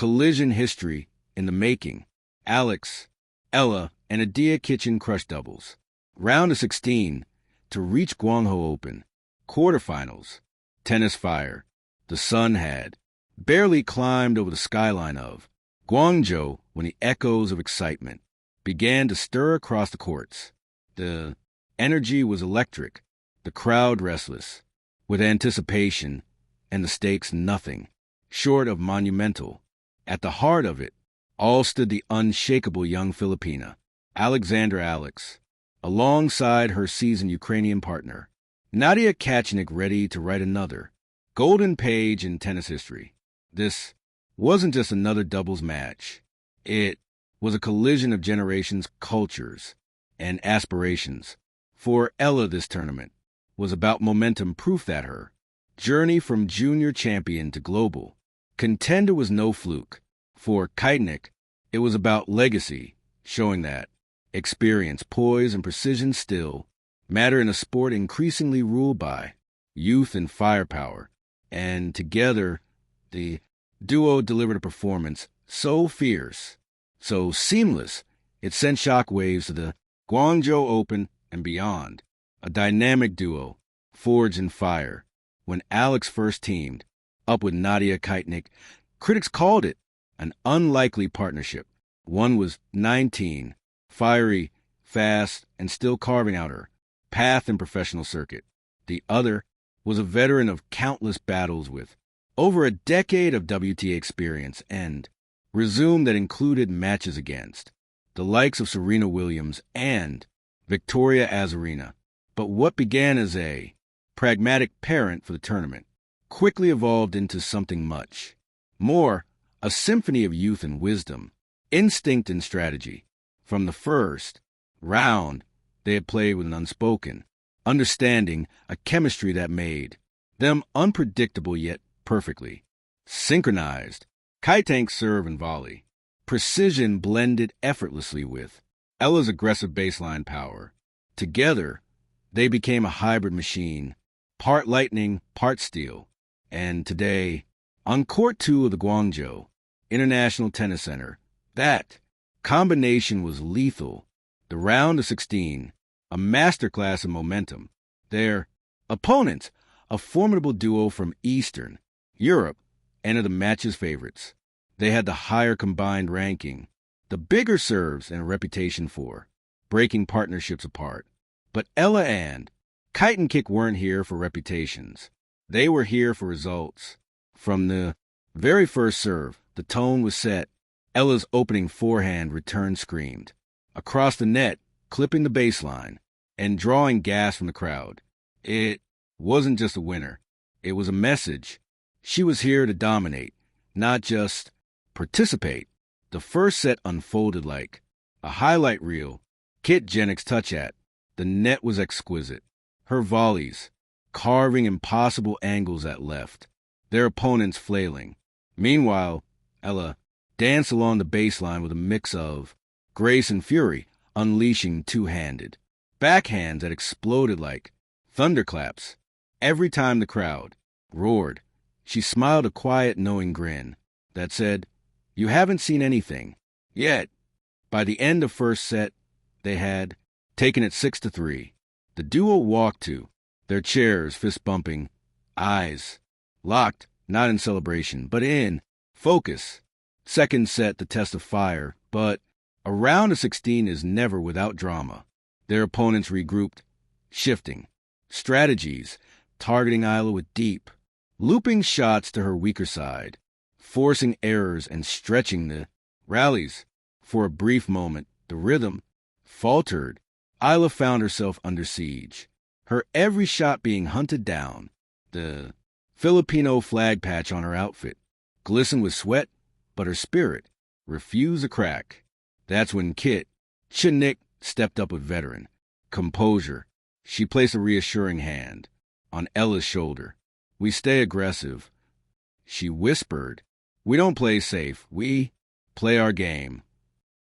collision history in the making. Alex, Eala and Nadiia Kichenok doubles. Round of 16 to reach Guangzhou Open. Quarterfinals. Tennis fire. The sun had barely climbed over the skyline of Guangzhou when the echoes of excitement began to stir across the courts. The energy was electric, the crowd restless, with anticipation and the stakes nothing short of monumental. At the heart of it all stood the unshakable young Filipina, Alex, alongside her seasoned Ukrainian partner, Nadiia Kichenok, ready to write another golden page in tennis history. This wasn't just another doubles match. It was a collision of generations, cultures, and aspirations. For Eala, this tournament was about momentum, proof that her journey from junior champion to global contender was no fluke. For Kichenok, it was about legacy, showing that experience, poise, and precision still matter in a sport increasingly ruled by youth and firepower. And together, the duo delivered a performance so fierce, so seamless, it sent shockwaves to the Guangzhou Open and beyond. A dynamic duo, forged in fire. When Alex first teamed up with Nadiia Kichenok, critics called it an unlikely partnership. One was 19, fiery, fast, and still carving out her path in professional circuit. The other was a veteran of countless battles with over a decade of WTA experience and resume that included matches against the likes of Serena Williams and Victoria Azarenka. But what began as a pragmatic parent for the tournament quickly evolved into something much more, a symphony of youth and wisdom, instinct and strategy. From the first round, they had played with an unspoken understanding, a chemistry that made them unpredictable yet perfectly synchronized. Kichenok's serve and volley precision blended effortlessly with Ella's aggressive baseline power. Together, they became a hybrid machine, part lightning, part steel. And today, on Court 2 of the Guangzhou International Tennis Center, that combination was lethal. The round of 16, a masterclass of momentum. Their opponents, a formidable duo from Eastern Europe, entered the match's favorites. They had the higher combined ranking, the bigger serves, and a reputation for breaking partnerships apart. But Eala and Kichenok weren't here for reputations. They were here for results. From the very first serve, the tone was set. Ella's opening forehand return screamed across the net, clipping the baseline and drawing gas from the crowd. It wasn't just a winner. It was a message. She was here to dominate, not just participate. The first set unfolded like a highlight reel. Kichenok's touch at the net was exquisite. Her volleys, carving impossible angles at left, their opponents flailing. Meanwhile, Eala danced along the baseline with a mix of grace and fury, unleashing two-handed backhands that exploded like thunderclaps. Every time the crowd roared, she smiled a quiet, knowing grin that said, "You haven't seen anything yet." By the end of first set, they had taken it 6-3. The duo walked to their chairs, fist bumping, eyes locked, not in celebration, but in focus. Second set, the test of fire, but a round of 16 is never without drama. Their opponents regrouped, shifting strategies, targeting Eala with deep, looping shots to her weaker side, forcing errors and stretching the rallies. For a brief moment, the rhythm faltered. Eala found herself under siege, her every shot being hunted down. The Filipino flag patch on her outfit glistened with sweat, but her spirit refused to crack. That's when Kichenok stepped up with veteran composure. She placed a reassuring hand on Ella's shoulder. "We stay aggressive," she whispered. "We don't play safe. We play our game."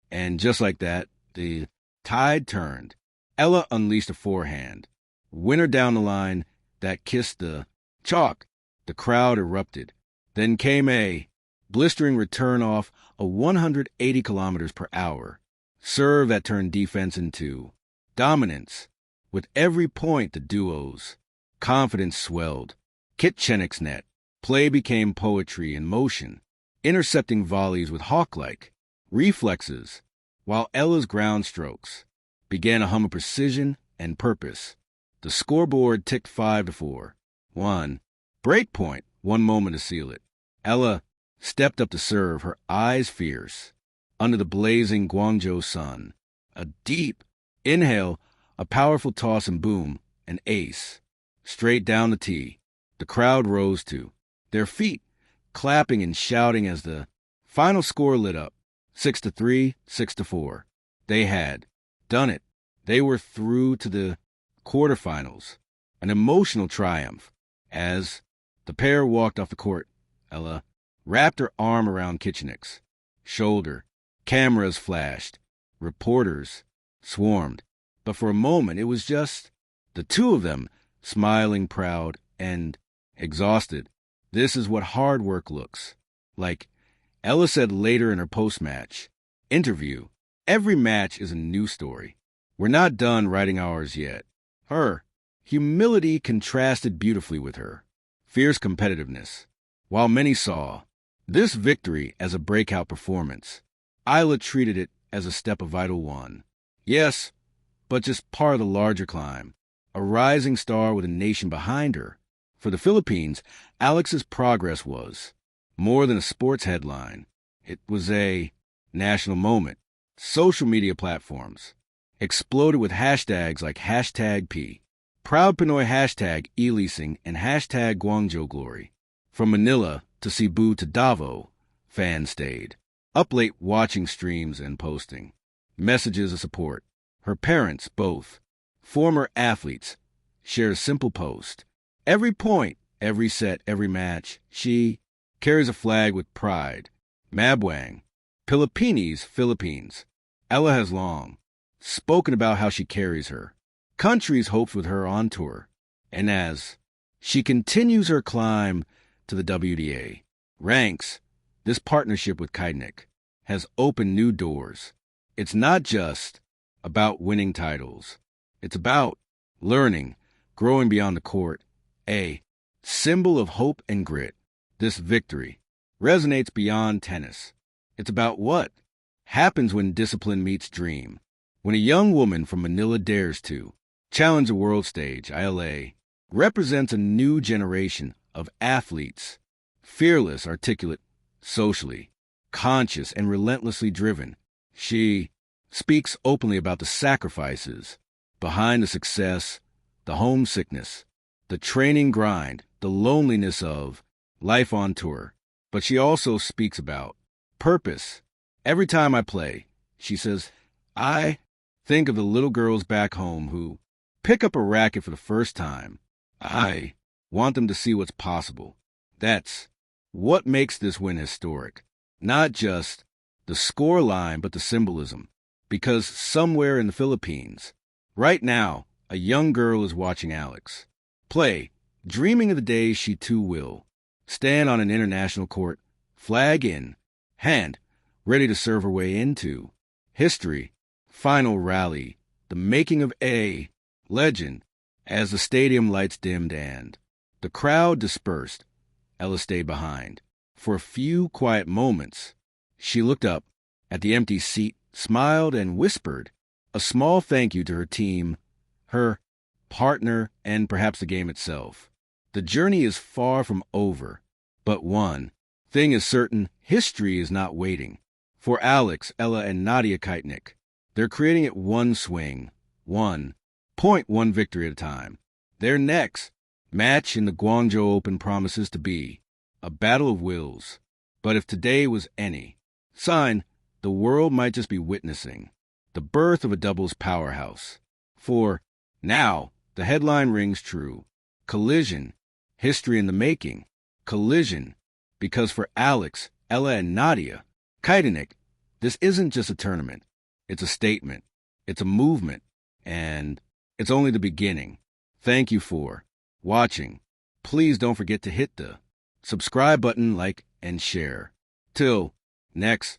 And just like that, the tide turned. Eala unleashed a forehand, winner down the line that kissed the chalk. The crowd erupted. Then came a blistering return off a 180 kilometers per hour. Serve that turned defense into dominance. With every point, the duos. Confidence swelled. Kichenok's net. Play became poetry in motion, intercepting volleys with hawk-like reflexes, while Eala's ground strokes began a hum of precision and purpose. The scoreboard ticked 5-4. 1. Break point, 1 moment to seal it. Eala stepped up to serve, her eyes fierce, under the blazing Guangzhou sun. A deep inhale, a powerful toss and boom, an ace. Straight down the tee. The crowd rose to their feet, clapping and shouting as the final score lit up. 6-3, 6-4. They had done it. They were through to the quarterfinals. An emotional triumph. As the pair walked off the court, Eala wrapped her arm around Kichenok's shoulder. Cameras flashed. Reporters swarmed. But for a moment, it was just the two of them, smiling, proud, and exhausted. This is what hard work looks like. Eala said later in her post-match interview, every match is a new story. We're not done writing ours yet. Her humility contrasted beautifully with her fierce competitiveness. While many saw this victory as a breakout performance, Eala treated it as a step of vital one. Yes, but just part of the larger climb. A rising star with a nation behind her. For the Philippines, Alex's progress was more than a sports headline. It was a national moment. Social media platforms exploded with hashtags like #P, Proud Pinoy, #Elising, and #Guangzhou Glory. From Manila to Cebu to Davao, fans stayed up late watching streams and posting messages of support. Her parents, both former athletes, share a simple post. Every point, every set, every match, she carries a flag with pride. Mabwang, Pilipinas, Philippines. Eala has long spoken about how she carries her country's hopes with her on tour. And as she continues her climb to the WTA ranks, this partnership with Kichenok has opened new doors. It's not just about winning titles. It's about learning, growing beyond the court, a symbol of hope and grit. This victory resonates beyond tennis. It's about what happens when discipline meets dream. When a young woman from Manila dares to challenge the world stage, Eala represents a new generation of athletes, fearless, articulate, socially conscious, and relentlessly driven. She speaks openly about the sacrifices behind the success, the homesickness, the training grind, the loneliness of life on tour. But she also speaks about purpose. Every time I play, she says, I think of the little girls back home who pick up a racket for the first time. I want them to see what's possible. That's what makes this win historic. Not just the score line, but the symbolism. Because somewhere in the Philippines, right now, a young girl is watching Alex play, dreaming of the day she too will stand on an international court, flag in hand, ready to serve her way into history. Final rally, the making of a legend. As the stadium lights dimmed and the crowd dispersed, Eala stayed behind. For a few quiet moments, she looked up at the empty seat, smiled, and whispered a small thank you to her team, her partner, and perhaps the game itself. The journey is far from over, but one thing is certain: history is not waiting. For Alex, Eala, and Nadiia Kichenok, they're creating it one swing, 1 point, 1 victory at a time. Their next match in the Guangzhou Open promises to be a battle of wills. But if today was any sign, the world might just be witnessing the birth of a doubles powerhouse. For now, the headline rings true. Collision, history in the making. Collision, because for Alex, Eala, and Nadiia Kichenok, this isn't just a tournament. It's a statement. It's a movement. And it's only the beginning. Thank you for watching. Please don't forget to hit the subscribe button, like, and share. Till next.